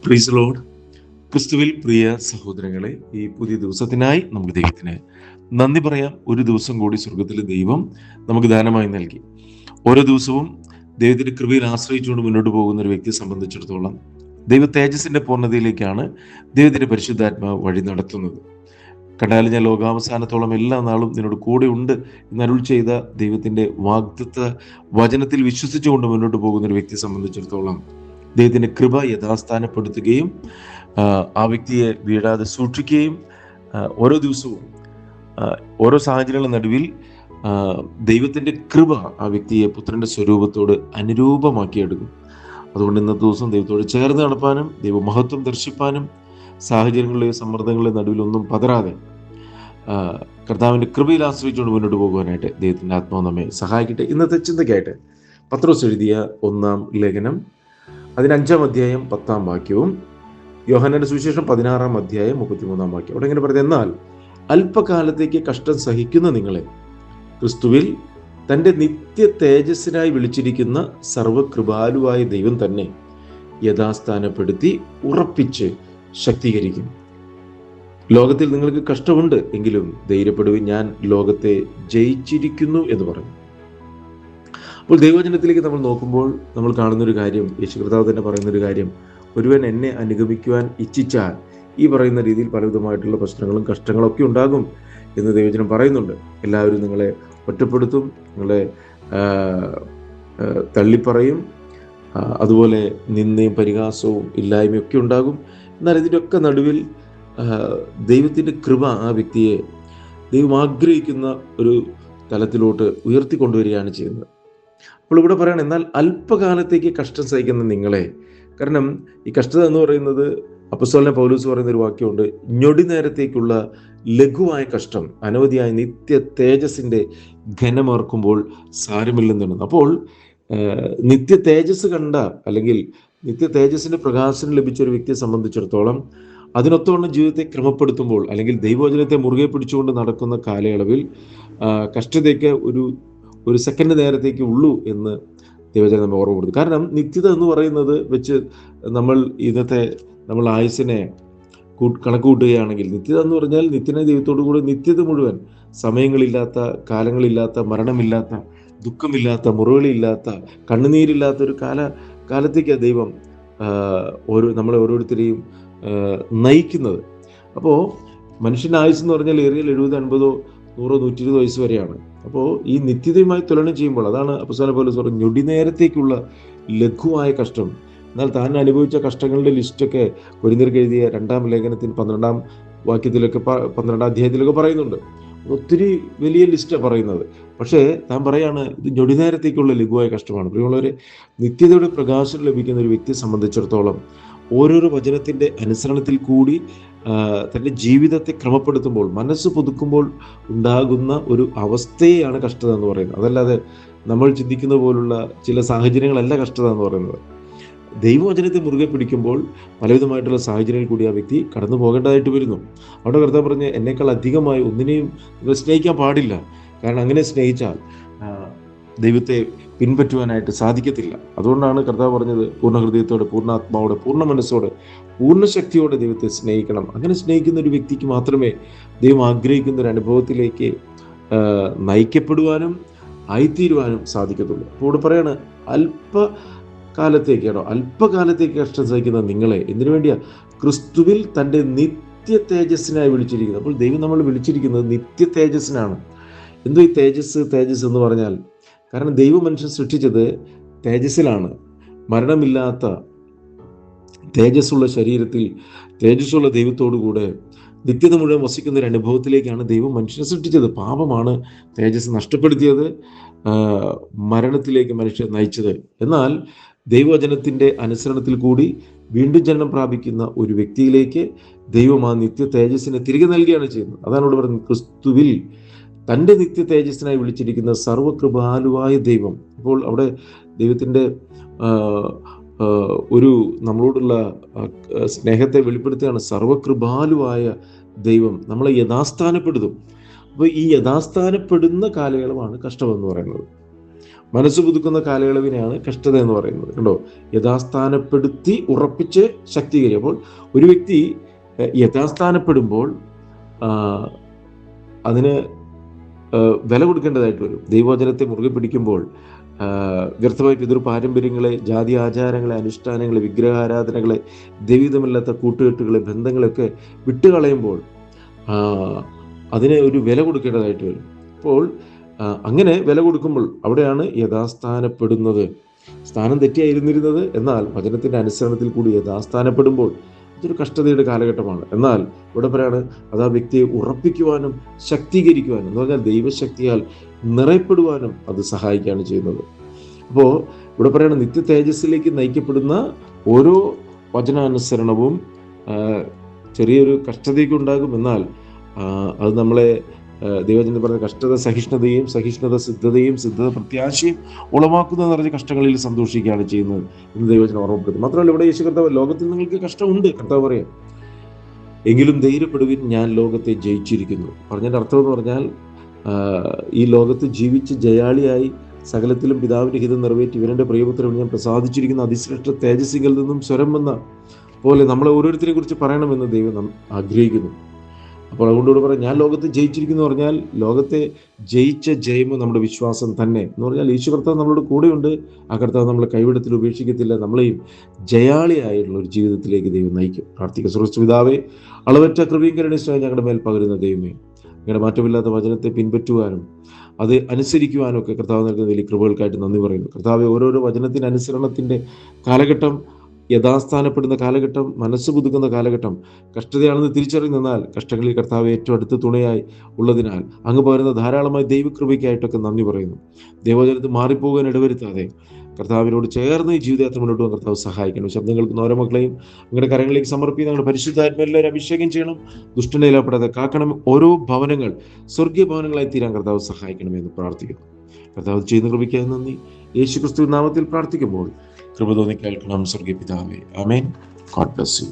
Praise Lord. ക്രിസ്തുവിൽ പ്രിയ സഹോദരങ്ങളെ, ഈ പുതിയ ദിവസത്തിനായി നമുക്ക് ദൈവത്തിന് നന്ദി പറയാം. ഒരു ദിവസം കൂടി സ്വർഗത്തിലെ ദൈവം നമുക്ക് ദാനമായി നൽകി. ഓരോ ദിവസവും ദൈവത്തിന്റെ കൃപയിൽ ആശ്രയിച്ചുകൊണ്ട് മുന്നോട്ട് പോകുന്ന ഒരു വ്യക്തിയെ സംബന്ധിച്ചിടത്തോളം ദൈവ തേജസ്സിന്റെ പൂർണ്ണതയിലേക്കാണ് ദൈവത്തിന്റെ പരിശുദ്ധാത്മാവ് വഴി നടത്തുന്നത്. കണ്ടാലും ഞാൻ ലോകാവസാനത്തോളം എല്ലാ നാളും നിന്നോട് കൂടെ ഉണ്ട് എന്നരുൾ ചെയ്ത ദൈവത്തിന്റെ വാഗ്ദത്ത വചനത്തിൽ വിശ്വസിച്ചുകൊണ്ട് മുന്നോട്ട് പോകുന്ന ഒരു വ്യക്തിയെ സംബന്ധിച്ചിടത്തോളം ദൈവത്തിന്റെ കൃപ യഥാസ്ഥാനപ്പെടുത്തുകയും ആ വ്യക്തിയെ വീഴാതെ സൂക്ഷിക്കുകയും ഓരോ ദിവസവും ഓരോ സാഹചര്യങ്ങളുടെ നടുവിൽ ദൈവത്തിന്റെ കൃപ ആ വ്യക്തിയെ പുത്രന്റെ സ്വരൂപത്തോട് അനുരൂപമാക്കിയെടുക്കും. അതുകൊണ്ട് ഇന്നത്തെ ദിവസം ദൈവത്തോട് ചേർന്ന് നടപ്പാനും ദൈവമഹത്വം ദർശിപ്പാനും സാഹചര്യങ്ങളിലെയും സമ്മർദ്ദങ്ങളുടെയും നടുവിലൊന്നും പതരാതെ കർത്താവിന്റെ കൃപയിൽ ആശ്രയിച്ചുകൊണ്ട് മുന്നോട്ട് പോകുവാനായിട്ട് ദൈവത്തിന്റെ ആത്മാവ് നമ്മെ സഹായിക്കട്ടെ. ഇന്നത്തെ ചിന്തയ്ക്കായിട്ട് പത്രോസ് എഴുതിയ 1-ാം ലേഖനം 5-ാം അധ്യായം 10-ാം വാക്യവും യോഹന്നാന്റെ സുവിശേഷം 16-ാം അധ്യായം 33-ാം വാക്യം. അവിടെ ഇങ്ങനെ പറയുന്നത്, എന്നാൽ അല്പകാലത്തേക്ക് കഷ്ടം സഹിക്കുന്ന നിങ്ങളെ ക്രിസ്തുവിൽ തൻ്റെ നിത്യ തേജസ്സിനായി വിളിച്ചിരിക്കുന്ന സർവകൃപാലുവായ ദൈവം തന്നെ യഥാസ്ഥാനപ്പെടുത്തി ഉറപ്പിച്ച് ശക്തീകരിക്കും. ലോകത്തിൽ നിങ്ങൾക്ക് കഷ്ടമുണ്ട്, എങ്കിലും ധൈര്യപ്പെടുവിൻ, ഞാൻ ലോകത്തെ ജയിച്ചിരിക്കുന്നു എന്ന് പറഞ്ഞു. അപ്പോൾ ദൈവവചനത്തിലേക്ക് നമ്മൾ നോക്കുമ്പോൾ നമ്മൾ കാണുന്നൊരു കാര്യം, യേശു കർത്താവ് തന്നെ പറയുന്നൊരു കാര്യം, ഒരുവൻ എന്നെ അനുഗമിക്കുവാൻ ഇച്ഛിച്ചാൽ ഈ പറയുന്ന രീതിയിൽ പലവിധമായിട്ടുള്ള പ്രശ്നങ്ങളും കഷ്ടങ്ങളൊക്കെ ഉണ്ടാകും എന്ന് ദൈവവചനം പറയുന്നുണ്ട്. എല്ലാവരും നിങ്ങളെ ഒറ്റപ്പെടുത്തും, നിങ്ങളെ തള്ളിപ്പറയും, അതുപോലെ നിന്ദയും പരിഹാസവും ഇല്ലായ്മയും ഒക്കെ ഉണ്ടാകും. എന്നാൽ ഇതിൻ്റെയൊക്കെ നടുവിൽ ദൈവത്തിൻ്റെ കൃപ ആ വ്യക്തിയെ ദൈവം ആഗ്രഹിക്കുന്ന ഒരു തലത്തിലോട്ട് ഉയർത്തിക്കൊണ്ടുവരികയാണ് ചെയ്യുന്നത്. അപ്പോൾ ഇവിടെ പറയണം, എന്നാൽ അല്പകാലത്തേക്ക് കഷ്ടം സഹിക്കുന്ന നിങ്ങളെ. കാരണം ഈ കഷ്ടത എന്ന് പറയുന്നത്, അപ്പോസ്തലനായ പൗലോസ് പറയുന്ന ഒരു വാക്യമുണ്ട്, ഞൊടി നേരത്തേക്കുള്ള ലഘുവായ കഷ്ടം അനവധിയായ നിത്യ തേജസ്സിൻ്റെ ഘനമേർക്കുമ്പോൾ സാരമില്ലെന്നാണ്. അപ്പോൾ നിത്യ തേജസ് കണ്ട, അല്ലെങ്കിൽ നിത്യ തേജസ്സിൻ്റെ പ്രകാശനം ലഭിച്ച ഒരു വ്യക്തിയെ സംബന്ധിച്ചിടത്തോളം അതിനൊത്തവണ്ണം ജീവിതത്തെ ക്രമപ്പെടുത്തുമ്പോൾ, അല്ലെങ്കിൽ ദൈവവചനത്തെ മുറുകെ പിടിച്ചുകൊണ്ട് നടക്കുന്ന കാലയളവിൽ കഷ്ടതയ്ക്ക് ഒരു സെക്കൻഡ് നേരത്തേക്ക് ഉള്ളൂ എന്ന് ദൈവവചനം നമ്മെ ഓർമ്മ കൊടുത്തു. കാരണം നിത്യത എന്ന് പറയുന്നത് വെച്ച് നമ്മൾ ആയുസ്സിനെ കണക്ക് കൂട്ടുകയാണെങ്കിൽ, നിത്യത എന്ന് പറഞ്ഞാൽ നിത്യനെ ദൈവത്തോടു കൂടി നിത്യത മുഴുവൻ, സമയങ്ങളില്ലാത്ത, കാലങ്ങളില്ലാത്ത, മരണമില്ലാത്ത, ദുഃഖമില്ലാത്ത, മുറിവുകളില്ലാത്ത, കണ്ണുനീരില്ലാത്ത ഒരു കാലത്തേക്കാണ് ദൈവം നമ്മളെ ഓരോരുത്തരെയും നയിക്കുന്നത്. അപ്പോൾ മനുഷ്യൻ്റെ ആയുസ് എന്ന് പറഞ്ഞാൽ ഏറിയാൽ 70, 80, 100, 120 വയസ്സ് വരെയാണ്. അപ്പോൾ ഈ നിത്യതയുമായി തുലനം ചെയ്യുമ്പോൾ, അതാണ് അപ്പോസ്തലൻ പൗലോസ് പറഞ്ഞത്, ഞൊടി നേരത്തേക്കുള്ള ലഘുവായ കഷ്ടം. എന്നാൽ താൻ അനുഭവിച്ച കഷ്ടങ്ങളുടെ ലിസ്റ്റൊക്കെ കൊരിന്ത്യർക്ക് എഴുതിയ 2-ാം ലേഖനത്തിൽ 12-ാം വാക്യത്തിലൊക്കെ 12-ാം അധ്യായത്തിലൊക്കെ പറയുന്നുണ്ട്. ഒത്തിരി വലിയ ലിസ്റ്റാണ് പറയുന്നത്. പക്ഷേ താൻ പറയാണ്, ഇത് ഞൊടി നേരത്തേക്കുള്ള ലഘുവായ കഷ്ടമാണ്. പ്രിയമുള്ളവരെ, നിത്യതയുടെ പ്രകാശം ലഭിക്കുന്ന ഒരു വ്യക്തിയെ സംബന്ധിച്ചിടത്തോളം ഓരോരോ വചനത്തിൻ്റെ അനുസരണത്തിൽ കൂടി തൻ്റെ ജീവിതത്തെ ക്രമപ്പെടുത്തുമ്പോൾ, മനസ്സ് പുതുക്കുമ്പോൾ ഉണ്ടാകുന്ന ഒരു അവസ്ഥയെയാണ് കഷ്ടത എന്ന് പറയുന്നത്. അതല്ലാതെ നമ്മൾ ചിന്തിക്കുന്ന പോലുള്ള ചില സാഹചര്യങ്ങളല്ല കഷ്ടത എന്ന് പറയുന്നത്. ദൈവവചനത്തെ മുറുകെ പിടിക്കുമ്പോൾ പലവിധമായിട്ടുള്ള സാഹചര്യങ്ങളിൽ കൂടി ആ വ്യക്തി കടന്നു പോകേണ്ടതായിട്ട് വരുന്നു. അവിടെ കർത്താവ് പറഞ്ഞ്, എന്നേക്കാൾ അധികമായി ഒന്നിനെയും നിങ്ങൾ സ്നേഹിക്കാൻ പാടില്ല. കാരണം അങ്ങനെ സ്നേഹിച്ചാൽ ദൈവത്തെ പിൻപറ്റുവാനായിട്ട് സാധിക്കത്തില്ല. അതുകൊണ്ടാണ് കർത്താവ് പറഞ്ഞത്, പൂർണ്ണ ഹൃദയത്തോടെ, പൂർണ്ണ ആത്മാവോടെ, പൂർണ്ണ മനസ്സോടെ, പൂർണ്ണ ശക്തിയോടെ ദൈവത്തെ സ്നേഹിക്കണം. അങ്ങനെ സ്നേഹിക്കുന്ന ഒരു വ്യക്തിക്ക് മാത്രമേ ദൈവം ആഗ്രഹിക്കുന്ന ഒരു അനുഭവത്തിലേക്ക് നയിക്കപ്പെടുവാനും ആയിത്തീരുവാനും സാധിക്കത്തുള്ളൂ. അപ്പോൾ ഇവിടെ പറയാണ്, അല്പകാലത്തേക്ക് കഷ്ടം സഹിക്കുന്ന നിങ്ങളെ. എന്തിനു വേണ്ടിയാ? ക്രിസ്തുവിൽ തൻ്റെ നിത്യ തേജസ്സിനായി വിളിച്ചിരിക്കുന്നത്. അപ്പോൾ ദൈവം നമ്മൾ വിളിച്ചിരിക്കുന്നത് നിത്യ തേജസ്സിനാണ്. എന്തോ ഈ തേജസ് എന്ന് പറഞ്ഞാൽ, കാരണം ദൈവം മനുഷ്യൻ സൃഷ്ടിച്ചത് തേജസ്സിലാണ്. മരണമില്ലാത്ത തേജസ്സുള്ള ശരീരത്തിൽ തേജസ്സുള്ള ദൈവത്തോടു കൂടെ നിത്യത മുഴുവൻ വസിക്കുന്ന ഒരു അനുഭവത്തിലേക്കാണ് ദൈവം മനുഷ്യനെ സൃഷ്ടിച്ചത്. പാപമാണ് തേജസ് നഷ്ടപ്പെടുത്തിയത്, മരണത്തിലേക്ക് മനുഷ്യൻ നയിച്ചത്. എന്നാൽ ദൈവവചനത്തിൻ്റെ അനുസരണത്തിൽ കൂടി വീണ്ടും ജനനം പ്രാപിക്കുന്ന ഒരു വ്യക്തിയിലേക്ക് ദൈവം ആ നിത്യ തേജസ്സിനെ തിരികെ നൽകുകയാണ് ചെയ്യുന്നത്. അതാണ് ഇവിടെ പറയുന്നത്, ക്രിസ്തുവിൽ തൻ്റെ നിത്യ തേജസ്സിനായി വിളിച്ചിരിക്കുന്ന സർവകൃപാലുവായ ദൈവം. അപ്പോൾ അവിടെ ദൈവത്തിൻ്റെ ഒരു നമ്മളോടുള്ള സ്നേഹത്തെ വെളിപ്പെടുത്തുകയാണ്. സർവകൃപാലുവായ ദൈവം നമ്മളെ യഥാസ്ഥാനപ്പെടുത്തും. അപ്പോൾ ഈ യഥാസ്ഥാനപ്പെടുന്ന കാലയളവാണ് കഷ്ടമെന്ന് പറയുന്നത്. മനസ്സ് പുതുക്കുന്ന കാലയളവിനെയാണ് കഷ്ടത എന്ന് പറയുന്നത്. കണ്ടോ, യഥാസ്ഥാനപ്പെടുത്തി ഉറപ്പിച്ച് ശക്തീകരിക്കുക. അപ്പോൾ ഒരു വ്യക്തി യഥാസ്ഥാനപ്പെടുമ്പോൾ അതിന് വില കൊടുക്കേണ്ടതായിട്ട് വരും. ദൈവവചനത്തെ മുറുകെ പിടിക്കുമ്പോൾ വ്യർത്ഥമായിട്ട് എതിർ പാരമ്പര്യങ്ങളെ, ജാതി ആചാരങ്ങളെ, അനുഷ്ഠാനങ്ങളെ, വിഗ്രഹാരാധനകളെ, ദൈവികമില്ലാത്ത കൂട്ടുകെട്ടുകളെ, ബന്ധങ്ങളെയൊക്കെ വിട്ടുകളയുമ്പോൾ അതിന് ഒരു വില കൊടുക്കേണ്ടതായിട്ട് വരും. അപ്പോൾ അങ്ങനെ വില കൊടുക്കുമ്പോൾ അവിടെയാണ് യഥാസ്ഥാനപ്പെടുന്നത്. സ്ഥാനം തെറ്റിയായിരുന്നിരുന്നത്, എന്നാൽ വചനത്തിൻ്റെ അനുസരണത്തിൽ കൂടി യഥാസ്ഥാനപ്പെടുമ്പോൾ ഇതൊരു കഷ്ടതയുടെ കാലഘട്ടമാണ്. എന്നാൽ ഇവിടെ പറയാണ്, അത് ആ വ്യക്തിയെ ഉറപ്പിക്കുവാനും ശക്തീകരിക്കുവാനും, എന്ന് പറഞ്ഞാൽ ദൈവശക്തിയാൽ നിറയപ്പെടുവാനും അത് സഹായിക്കുകയാണ് ചെയ്യുന്നത്. അപ്പോൾ ഇവിടെ പറയാണ്, നിത്യ തേജസ്സിലേക്ക് നയിക്കപ്പെടുന്ന ഓരോ വചനാനുസരണവും ചെറിയൊരു കഷ്ടതയൊക്കെ ഉണ്ടാകും. എന്നാൽ അത് നമ്മളെ ദൈവജനം പറഞ്ഞ കഷ്ടത സഹിഷ്ണുതയും, സഹിഷ്ണുത സിദ്ധതയും, സിദ്ധത പ്രത്യാശയും ഉളവാക്കുന്ന നിറഞ്ഞ കഷ്ടങ്ങളിൽ സന്തോഷിക്കുകയാണ് ചെയ്യുന്നത് എന്ന് ദൈവജനം ഓർമ്മപ്പെടുത്തും. മാത്രമല്ല ഇവിടെ യേശു കർത്താവ്, ലോകത്തിൽ നിങ്ങൾക്ക് കഷ്ടമുണ്ട്, കർത്താവ് പറയാം, എങ്കിലും ധൈര്യപ്പെടുവിൻ, ഞാൻ ലോകത്തെ ജയിച്ചിരിക്കുന്നു. പറഞ്ഞതിൻ്റെ അർത്ഥം എന്ന് പറഞ്ഞാൽ, ഈ ലോകത്ത് ജീവിച്ച് ജയാളിയായി സകലത്തിലും പിതാവിൻ്റെ ഹിതം നിറവേറ്റി ഇവരുടെ പ്രിയപുത്രൻ ഞാൻ പ്രസാദിച്ചിരിക്കുന്ന അതിശ്രേഷ്ഠ തേജസ്സിൽ നിന്നും സ്വരം വന്ന പോലെ നമ്മളെ ഓരോരുത്തരെ കുറിച്ച് പറയണമെന്ന് ദൈവം ആഗ്രഹിക്കുന്നു. അപ്പോൾ അതുകൊണ്ടുകൂടെ പറയാം, ഞാൻ ലോകത്തെ ജയിച്ചിരിക്കുന്നു പറഞ്ഞാൽ ലോകത്തെ ജയിച്ച ജയമോ നമ്മുടെ വിശ്വാസം തന്നെ എന്ന് പറഞ്ഞാൽ യേശു കർത്താവ് നമ്മളോട് കൂടെയുണ്ട്. ആ കർത്താവ് നമ്മളെ കൈവിടത്തിൽ ഉപേക്ഷിക്കത്തില്ല. നമ്മളെയും ജയാളിയായിട്ടുള്ള ഒരു ജീവിതത്തിലേക്ക് ദൈവം നയിക്കും. പ്രാർത്ഥിക്കുക. സ്വർഗ്ഗസ്ഥ പിതാവേ, അളവറ്റ കൃപയും കരുണയും ഞങ്ങളുടെ മേൽ പകരുന്ന ദൈവമേ, ഞങ്ങളുടെ മാറ്റമില്ലാത്ത വചനത്തെ പിൻപറ്റുവാനും അത് അനുസരിക്കുവാനും ഒക്കെ കർത്താവ് നൽകുന്ന വലിയ കൃപകൾക്കായിട്ട് നന്ദി പറയുന്നു. കർത്താവെ, ഓരോരോ വചനത്തിന് അനുസരണത്തിൻ്റെ കാലഘട്ടം, യഥാസ്ഥാനപ്പെടുന്ന കാലഘട്ടം, മനസ്സ് പുതുക്കുന്ന കാലഘട്ടം കഷ്ടതയാണെന്ന് തിരിച്ചറിഞ്ഞാൽ കഷ്ടങ്ങളിൽ കർത്താവ് ഏറ്റവും അടുത്ത തുണയായി ഉള്ളതിനാൽ അങ്ങ് പകരുന്ന ധാരാളമായി ദൈവകൃപയ്ക്കായിട്ടൊക്കെ നന്ദി പറയുന്നു. ദൈവവചനത്തിൽ മാറിപ്പോകാൻ ഇടവരുത്താതെ കർത്താവിനോട് ചേർന്ന് ഈ ജീവിതയാത്ര മുന്നോട്ട് പോകാൻ കർത്താവ് സഹായിക്കണം. ശബ്ദം കേൾക്കുന്ന ഓരോ മക്കളെയും നിങ്ങളുടെ കരങ്ങളിലേക്ക് സമർപ്പിച്ച് ഞങ്ങളുടെ പരിശുദ്ധാത്മാവിൽ അഭിഷേകം ചെയ്യണം. ദുഷ്ടനിലപ്പെടാതെ കാക്കണം. ഓരോ ഭവനങ്ങൾ സ്വർഗീയ ഭവനങ്ങളായി തീരാൻ കർത്താവ് സഹായിക്കണമെന്ന് പ്രാർത്ഥിക്കുന്നു. കർത്താവ് ചെയ്യുന്ന കൃപയ്ക്കായി നന്ദി. യേശുക്രിസ്തു നാമത്തിൽ പ്രാർത്ഥിക്കുമ്പോൾ കൃപ തോന്നി കേൾക്കണം സ്വർഗീയ പിതാവേ. ആമേൻ. God bless U.